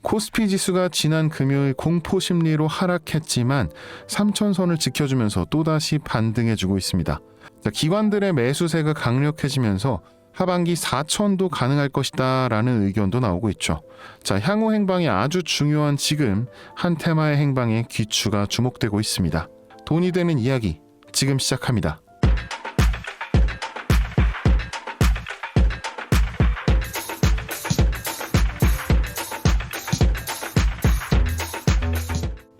코스피 지수가 지난 금요일 공포 심리로 하락했지만 3,000선을 지켜주면서 또다시 반등해주고 있습니다. 기관들의 매수세가 강력해지면서 하반기 4,000도 가능할 것이다 라는 의견도 나오고 있죠. 향후 행방이 아주 중요한 지금 한 테마의 행방에 귀추가 주목되고 있습니다. 돈이 되는 이야기 지금 시작합니다.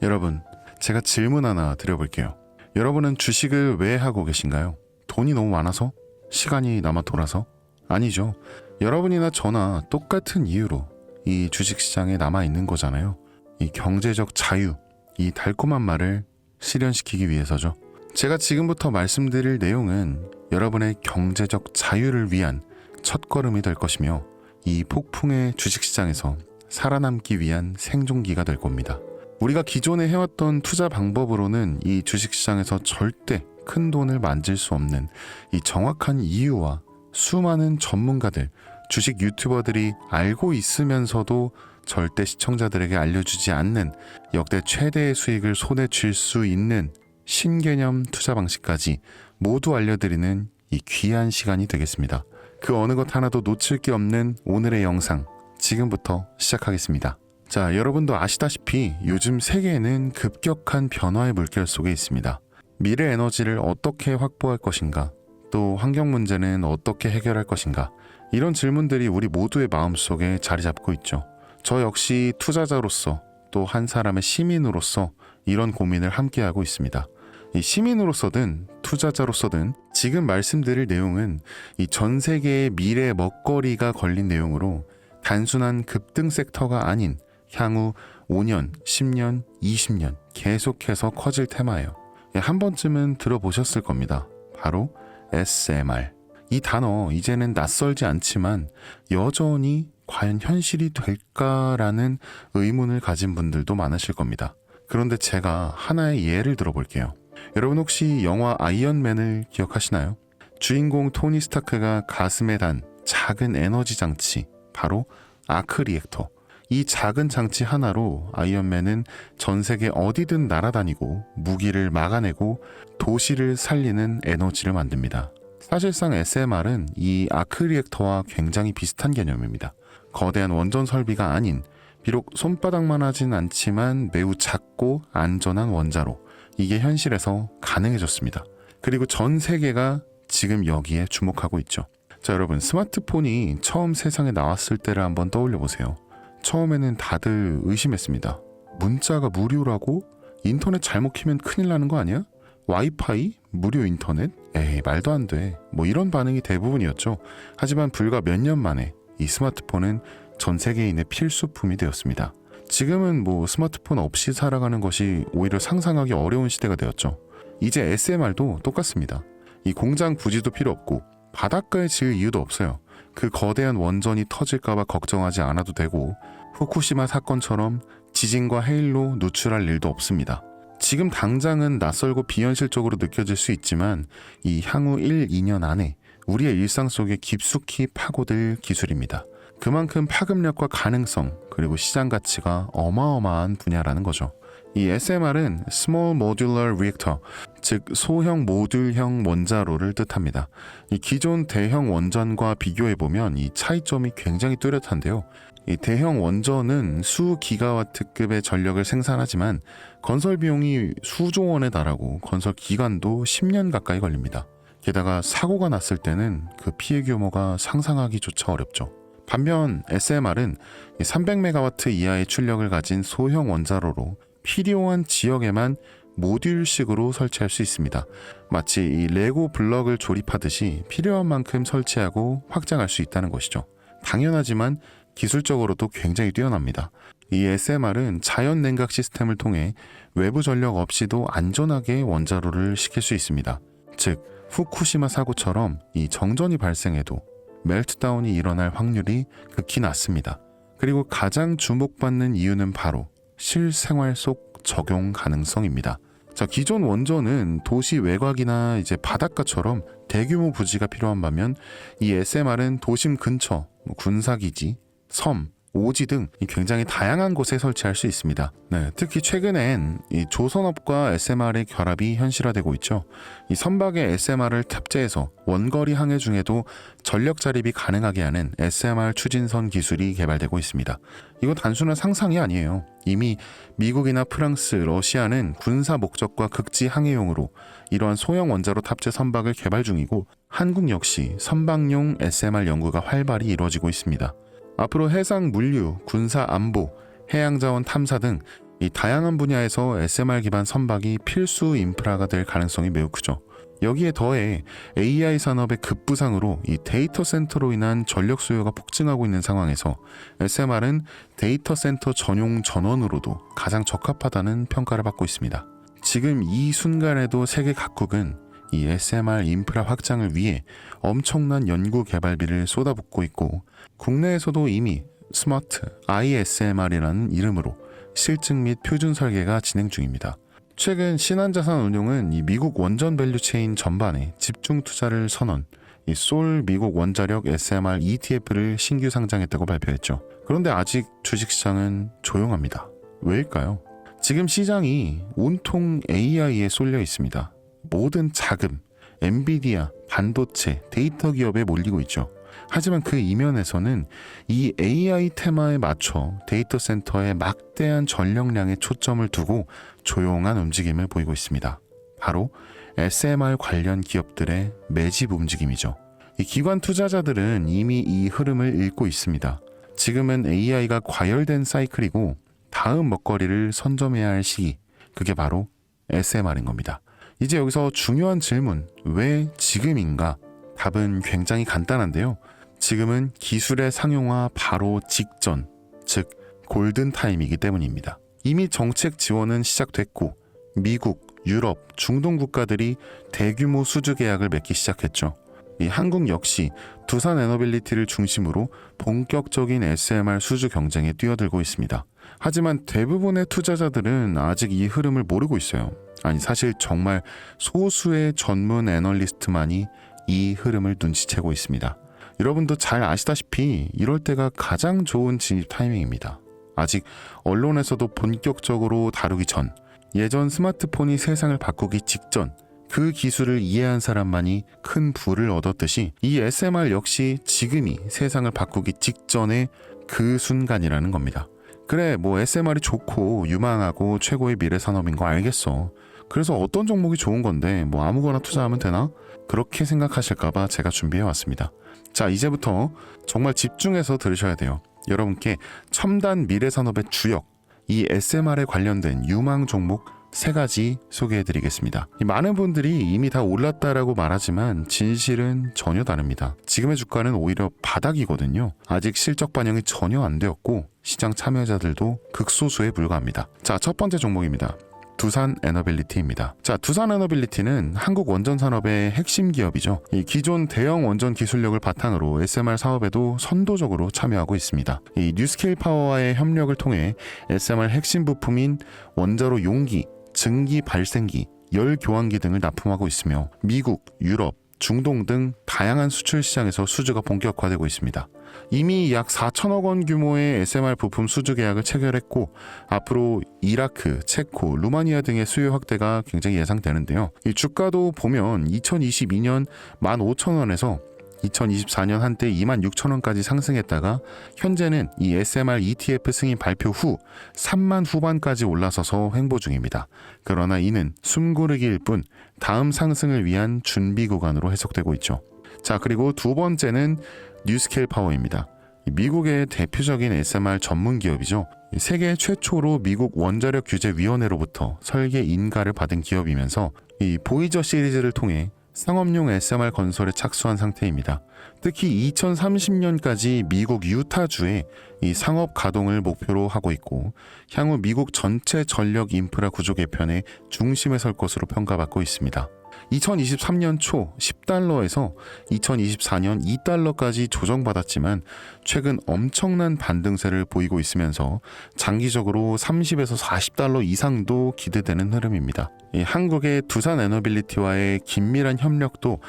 여러분, 제가 질문 하나 드려볼게요. 여러분은 주식을 왜 하고 계신가요? 돈이 너무 많아서? 시간이 남아 돌아서? 아니죠. 여러분이나 저나 똑같은 이유로 이 주식시장에 남아있는 거잖아요. 이 경제적 자유, 이 달콤한 말을 실현시키기 위해서죠. 제가 지금부터 말씀드릴 내용은 여러분의 경제적 자유를 위한 첫걸음이 될 것이며 이 폭풍의 주식시장에서 살아남기 위한 생존기가 될 겁니다. 우리가 기존에 해왔던 투자 방법으로는 이 주식시장에서 절대 큰 돈을 만질 수 없는 이 정확한 이유와 수많은 전문가들, 주식 유튜버들이 알고 있으면서도 절대 시청자들에게 알려주지 않는 역대 최대의 수익을 손에 쥘 수 있는 신개념 투자 방식까지 모두 알려드리는 이 귀한 시간이 되겠습니다. 그 어느 것 하나도 놓칠 게 없는 오늘의 영상 지금부터 시작하겠습니다. 자, 여러분도 아시다시피 요즘 세계에는 급격한 변화의 물결 속에 있습니다. 미래 에너지를 어떻게 확보할 것인가, 또 환경 문제는 어떻게 해결할 것인가, 이런 질문들이 우리 모두의 마음속에 자리 잡고 있죠. 저 역시 투자자로서 또 한 사람의 시민으로서 이런 고민을 함께하고 있습니다. 이 시민으로서든 투자자로서든 지금 말씀드릴 내용은 이 전 세계의 미래 먹거리가 걸린 내용으로 단순한 급등 섹터가 아닌 향후 5년, 10년, 20년 계속해서 커질 테마예요. 한 번쯤은 들어보셨을 겁니다. 바로 SMR. 이 단어 이제는 낯설지 않지만 여전히 과연 현실이 될까라는 의문을 가진 분들도 많으실 겁니다. 그런데 제가 하나의 예를 들어볼게요. 여러분 혹시 영화 아이언맨을 기억하시나요? 주인공 토니 스타크가 가슴에 단 작은 에너지 장치, 바로 아크 리액터. 이 작은 장치 하나로 아이언맨은 전 세계 어디든 날아다니고 무기를 막아내고 도시를 살리는 에너지를 만듭니다. 사실상 SMR은 이 아크 리액터와 굉장히 비슷한 개념입니다. 거대한 원전 설비가 아닌, 비록 손바닥만 하진 않지만 매우 작고 안전한 원자로, 이게 현실에서 가능해졌습니다. 그리고 전 세계가 지금 여기에 주목하고 있죠. 자, 여러분, 스마트폰이 처음 세상에 나왔을 때를 한번 떠올려 보세요. 처음에는 다들 의심했습니다. 문자가 무료라고? 인터넷 잘못 키면 큰일 나는 거 아니야? 와이파이? 무료 인터넷? 에이, 말도 안 돼. 이런 반응이 대부분이었죠. 하지만 불과 몇 년 만에 이 스마트폰은 전 세계인의 필수품이 되었습니다. 지금은 스마트폰 없이 살아가는 것이 오히려 상상하기 어려운 시대가 되었죠. 이제 SMR도 똑같습니다. 이 공장 부지도 필요 없고 바닷가에 지을 이유도 없어요. 그 거대한 원전이 터질까봐 걱정하지 않아도 되고 후쿠시마 사건처럼 지진과 해일로 누출할 일도 없습니다. 지금 당장은 낯설고 비현실적으로 느껴질 수 있지만 이 향후 1, 2년 안에 우리의 일상 속에 깊숙이 파고들 기술입니다. 그만큼 파급력과 가능성, 그리고 시장 가치가 어마어마한 분야라는 거죠. 이 SMR은 Small Modular Reactor, 즉 소형 모듈형 원자로를 뜻합니다. 이 기존 대형 원전과 비교해보면 이 차이점이 굉장히 뚜렷한데요. 이 대형 원전은 수 기가와트급의 전력을 생산하지만 건설 비용이 수조 원에 달하고 건설 기간도 10년 가까이 걸립니다. 게다가 사고가 났을 때는 그 피해 규모가 상상하기조차 어렵죠. 반면 SMR은 300메가와트 이하의 출력을 가진 소형 원자로로 필요한 지역에만 모듈식으로 설치할 수 있습니다. 마치 이 레고 블럭을 조립하듯이 필요한 만큼 설치하고 확장할 수 있다는 것이죠. 당연하지만 기술적으로도 굉장히 뛰어납니다. 이 SMR은 자연 냉각 시스템을 통해 외부 전력 없이도 안전하게 원자로를 식힐 수 있습니다. 즉 후쿠시마 사고처럼 이 정전이 발생해도 멜트다운이 일어날 확률이 극히 낮습니다. 그리고 가장 주목받는 이유는 바로 실생활 속 적용 가능성입니다. 자, 기존 원전은 도시 외곽이나 바닷가처럼 대규모 부지가 필요한 반면 이 SMR은 도심 근처, 군사기지, 섬, 오지 등 굉장히 다양한 곳에 설치할 수 있습니다. 네, 특히 최근엔 이 조선업과 SMR의 결합이 현실화되고 있죠. 이 선박에 SMR을 탑재해서 원거리 항해 중에도 전력 자립이 가능하게 하는 SMR 추진선 기술이 개발되고 있습니다. 이거 단순한 상상이 아니에요. 이미 미국이나 프랑스, 러시아는 군사 목적과 극지 항해용으로 이러한 소형 원자로 탑재 선박을 개발 중이고 한국 역시 선박용 SMR 연구가 활발히 이루어지고 있습니다. 앞으로 해상 물류, 군사 안보, 해양자원 탐사 등 이 다양한 분야에서 SMR 기반 선박이 필수 인프라가 될 가능성이 매우 크죠. 여기에 더해 AI 산업의 급부상으로 이 데이터 센터로 인한 전력 수요가 폭증하고 있는 상황에서 SMR은 데이터 센터 전용 전원으로도 가장 적합하다는 평가를 받고 있습니다. 지금 이 순간에도 세계 각국은 이 SMR 인프라 확장을 위해 엄청난 연구 개발비를 쏟아붓고 있고 국내에서도 이미 스마트 ISMR이라는 이름으로 실증 및 표준 설계가 진행 중입니다. 최근 신한자산운용은 이 미국 원전 밸류체인 전반에 집중 투자를 선언, 이 솔 미국 원자력 SMR ETF를 신규 상장했다고 발표했죠. 그런데 아직 주식시장은 조용합니다. 왜일까요? 지금 시장이 온통 AI에 쏠려 있습니다. 모든 자금, 엔비디아, 반도체, 데이터 기업에 몰리고 있죠. 하지만 그 이면에서는 이 AI 테마에 맞춰 데이터 센터에 막대한 전력량에 초점을 두고 조용한 움직임을 보이고 있습니다. 바로 SMR 관련 기업들의 매집 움직임이죠. 이 기관 투자자들은 이미 이 흐름을 읽고 있습니다. 지금은 AI가 과열된 사이클이고 다음 먹거리를 선점해야 할 시기, 그게 바로 SMR인 겁니다. 이제 여기서 중요한 질문, 왜 지금인가? 답은 굉장히 간단한데요. 지금은 기술의 상용화 바로 직전, 즉 골든타임이기 때문입니다. 이미 정책 지원은 시작됐고 미국, 유럽, 중동 국가들이 대규모 수주 계약을 맺기 시작했죠. 이 한국 역시 두산 에너빌리티를 중심으로 본격적인 SMR 수주 경쟁에 뛰어들고 있습니다. 하지만 대부분의 투자자들은 아직 이 흐름을 모르고 있어요. 아니 사실 정말 소수의 전문 애널리스트만이 이 흐름을 눈치채고 있습니다. 여러분도 잘 아시다시피 이럴 때가 가장 좋은 진입 타이밍입니다. 아직 언론에서도 본격적으로 다루기 전, 예전 스마트폰이 세상을 바꾸기 직전, 그 기술을 이해한 사람만이 큰 부를 얻었듯이 이 SMR 역시 지금이 세상을 바꾸기 직전의 그 순간이라는 겁니다. 그래, 뭐 SMR이 좋고 유망하고 최고의 미래 산업인 거 알겠어. 그래서 어떤 종목이 좋은 건데 뭐 아무거나 투자하면 되나? 그렇게 생각하실까봐 제가 준비해왔습니다. 자, 이제부터 정말 집중해서 들으셔야 돼요. 여러분께 첨단 미래 산업의 주역, 이 SMR에 관련된 유망 종목 3가지 소개해드리겠습니다. 많은 분들이 이미 다 올랐다라고 말하지만 진실은 전혀 다릅니다. 지금의 주가는 오히려 바닥이거든요. 아직 실적 반영이 전혀 안 되었고 시장 참여자들도 극소수에 불과합니다. 자, 첫 번째 종목입니다. 두산 에너빌리티입니다. 자, 두산 에너빌리티는 한국 원전 산업의 핵심 기업이죠. 이 기존 대형 원전 기술력을 바탕으로 SMR 사업에도 선도적으로 참여하고 있습니다. 이 뉴스케일 파워와의 협력을 통해 SMR 핵심 부품인 원자로 용기, 증기 발생기, 열 교환기 등을 납품하고 있으며 미국, 유럽, 중동 등 다양한 수출 시장에서 수주가 본격화되고 있습니다. 이미 약 4천억 원 규모의 SMR 부품 수주 계약을 체결했고 앞으로 이라크, 체코, 루마니아 등의 수요 확대가 굉장히 예상되는데요. 이 주가도 보면 2022년 15,000원에서 2024년 한때 26,000원까지 상승했다가 현재는 이 SMR ETF 승인 발표 후 3만 후반까지 올라서서 횡보 중입니다. 그러나 이는 숨고르기일 뿐 다음 상승을 위한 준비 구간으로 해석되고 있죠. 자, 그리고 두 번째는 뉴스케일 파워입니다. 미국의 대표적인 SMR 전문 기업이죠. 세계 최초로 미국 원자력 규제 위원회로부터 설계 인가를 받은 기업이면서 이 보이저 시리즈를 통해 상업용 SMR 건설에 착수한 상태입니다. 특히 2030년까지 미국 유타주에 이 상업 가동을 목표로 하고 있고 향후 미국 전체 전력 인프라 구조 개편의 중심에 설 것으로 평가받고 있습니다. 2023년 초 10달러에서 2024년 2달러까지 조정받았지만 최근 엄청난 반등세를 보이고 있으면서 장기적으로 30에서 40달러 이상도 기대되는 흐름입니다. 한국의 두산 에너빌리티와의 긴밀한 협력도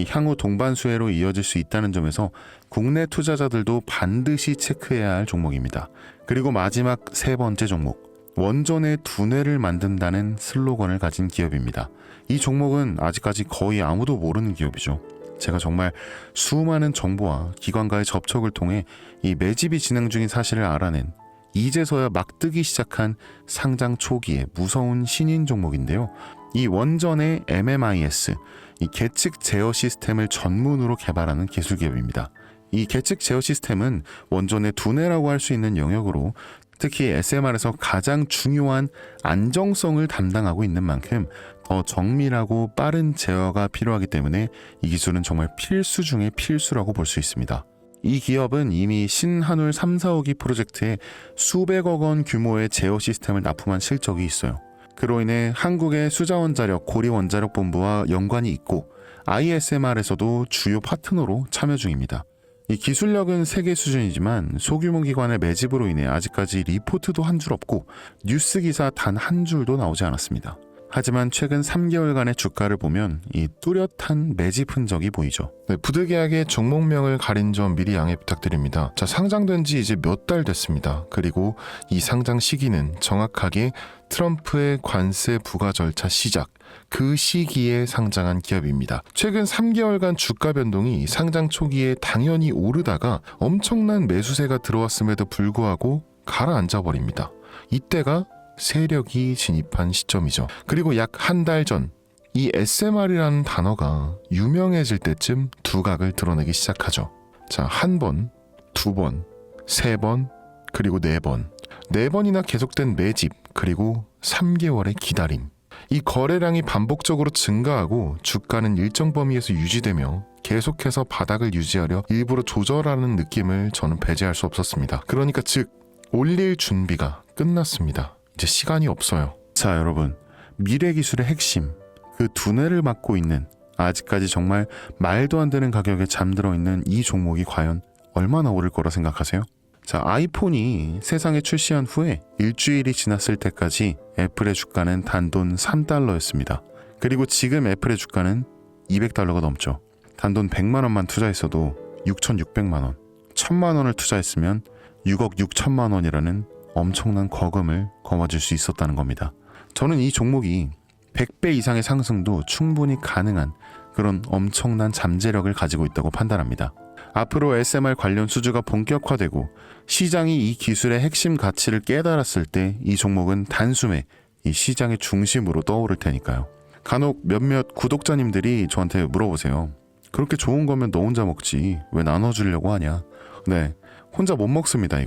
향후 동반 수혜로 이어질 수 있다는 점에서 국내 투자자들도 반드시 체크해야 할 종목입니다. 그리고 마지막 세 번째 종목, 원전의 두뇌를 만든다는 슬로건을 가진 기업입니다. 이 종목은 아직까지 거의 아무도 모르는 기업이죠. 제가 정말 수많은 정보와 기관과의 접촉을 통해 이 매집이 진행 중인 사실을 알아낸 이제서야 막 뜨기 시작한 상장 초기의 무서운 신인 종목인데요. 이 원전의 MMIS, 이 계측 제어 시스템을 전문으로 개발하는 기술 기업입니다. 이 계측 제어 시스템은 원전의 두뇌라고 할 수 있는 영역으로 특히 SMR에서 가장 중요한 안정성을 담당하고 있는 만큼 더 정밀하고 빠른 제어가 필요하기 때문에 이 기술은 정말 필수 중의 필수라고 볼 수 있습니다. 이 기업은 이미 신한울 3, 4호기 프로젝트에 수백억 원 규모의 제어 시스템을 납품한 실적이 있어요. 그로 인해 한국의 수자원자력 고리원자력본부와 연관이 있고 ISMR에서도 주요 파트너로 참여 중입니다. 이 기술력은 세계 수준이지만 소규모 기관의 매집으로 인해 아직까지 리포트도 한 줄 없고 뉴스 기사 단 한 줄도 나오지 않았습니다. 하지만 최근 3개월간의 주가를 보면 이 뚜렷한 매집 흔적이 보이죠. 부득이하게 종목명을 가린 점 미리 양해 부탁드립니다. 자, 상장된 지 이제 몇 달 됐습니다. 그리고 이 상장 시기는 정확하게 트럼프의 관세 부과 절차 시작, 그 시기에 상장한 기업입니다. 최근 3개월간 주가 변동이 상장 초기에 당연히 오르다가 엄청난 매수세가 들어왔음에도 불구하고 가라앉아 버립니다. 이때가 세력이 진입한 시점이죠. 그리고 약 한 달 전, 이 SMR이라는 단어가 유명해질 때쯤 두각을 드러내기 시작하죠. 자, 한 번, 두 번, 세 번, 그리고 네 번. 네 번이나 계속된 매집, 그리고 3개월의 기다림. 이 거래량이 반복적으로 증가하고 주가는 일정 범위에서 유지되며 계속해서 바닥을 유지하려 일부러 조절하는 느낌을 저는 배제할 수 없었습니다. 그러니까 즉 올릴 준비가 끝났습니다. 이제 시간이 없어요. 자, 여러분, 미래 기술의 핵심, 그 두뇌를 맡고 있는 아직까지 정말 말도 안 되는 가격에 잠들어 있는 이 종목이 과연 얼마나 오를 거라 생각하세요? 자, 아이폰이 세상에 출시한 후에 일주일이 지났을 때까지 애플의 주가는 단돈 3달러였습니다. 그리고 지금 애플의 주가는 200달러가 넘죠. 단돈 100만 원만 투자했어도 6,600만 원, 1,000만 원을 투자했으면 6억 6천만 원이라는 엄청난 거금을 거머쥘 수 있었다는 겁니다. 저는 이 종목이 100배 이상의 상승도 충분히 가능한 그런 엄청난 잠재력을 가지고 있다고 판단합니다. 앞으로 SMR 관련 수주가 본격화되고 시장이 이 기술의 핵심 가치를 깨달았을 때 이 종목은 단숨에 이 시장의 중심으로 떠오를 테니까요. 간혹 몇몇 구독자님들이 저한테 물어보세요. 그렇게 좋은 거면 너 혼자 먹지 왜 나눠주려고 하냐. 네, 혼자 못 먹습니다.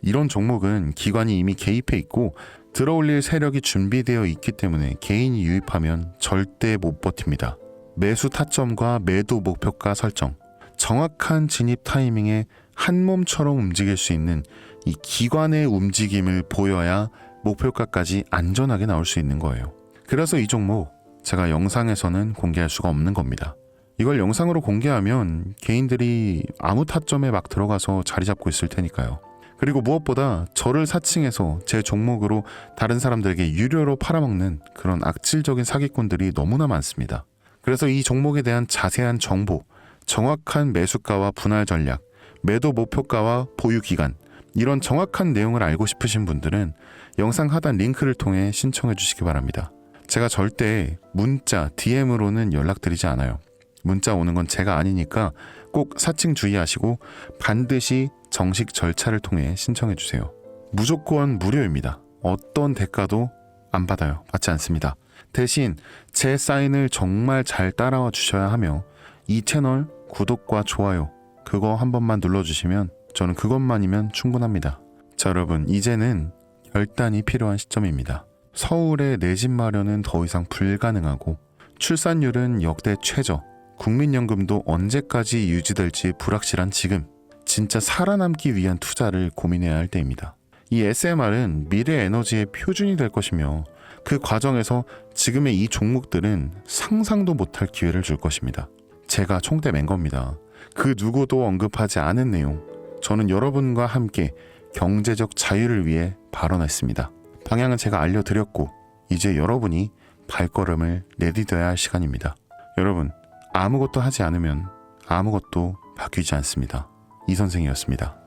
이런 종목은 기관이 이미 개입해 있고 들어올릴 세력이 준비되어 있기 때문에 개인이 유입하면 절대 못 버팁니다. 매수 타점과 매도 목표가 설정, 정확한 진입 타이밍에 한 몸처럼 움직일 수 있는 이 기관의 움직임을 보여야 목표가까지 안전하게 나올 수 있는 거예요. 그래서 이 종목 제가 영상에서는 공개할 수가 없는 겁니다. 이걸 영상으로 공개하면 개인들이 아무 타점에 막 들어가서 자리 잡고 있을 테니까요. 그리고 무엇보다 저를 사칭해서 제 종목으로 다른 사람들에게 유료로 팔아먹는 그런 악질적인 사기꾼들이 너무나 많습니다. 그래서 이 종목에 대한 자세한 정보, 정확한 매수가와 분할 전략, 매도 목표가와 보유 기간, 이런 정확한 내용을 알고 싶으신 분들은 영상 하단 링크를 통해 신청해 주시기 바랍니다. 제가 절대 문자, DM으로는 연락드리지 않아요. 문자 오는 건 제가 아니니까 꼭 사칭 주의하시고 반드시 정식 절차를 통해 신청해 주세요. 무조건 무료입니다. 어떤 대가도 안 받아요. 받지 않습니다. 대신 제 사인을 정말 잘 따라와 주셔야 하며 이 채널 구독과 좋아요 그거 한 번만 눌러주시면 저는 그것만이면 충분합니다. 자, 여러분, 이제는 결단이 필요한 시점입니다. 서울의 내 집 마련은 더 이상 불가능하고 출산율은 역대 최저, 국민연금도 언제까지 유지될지 불확실한 지금, 진짜 살아남기 위한 투자를 고민해야 할 때입니다. 이 SMR은 미래 에너지의 표준이 될 것이며 그 과정에서 지금의 이 종목들은 상상도 못할 기회를 줄 것입니다. 제가 총대 맨 겁니다. 그 누구도 언급하지 않은 내용. 저는 여러분과 함께 경제적 자유를 위해 발언했습니다. 방향은 제가 알려드렸고 이제 여러분이 발걸음을 내디뎌야 할 시간입니다. 여러분, 아무것도 하지 않으면 아무것도 바뀌지 않습니다. 이 선생이었습니다.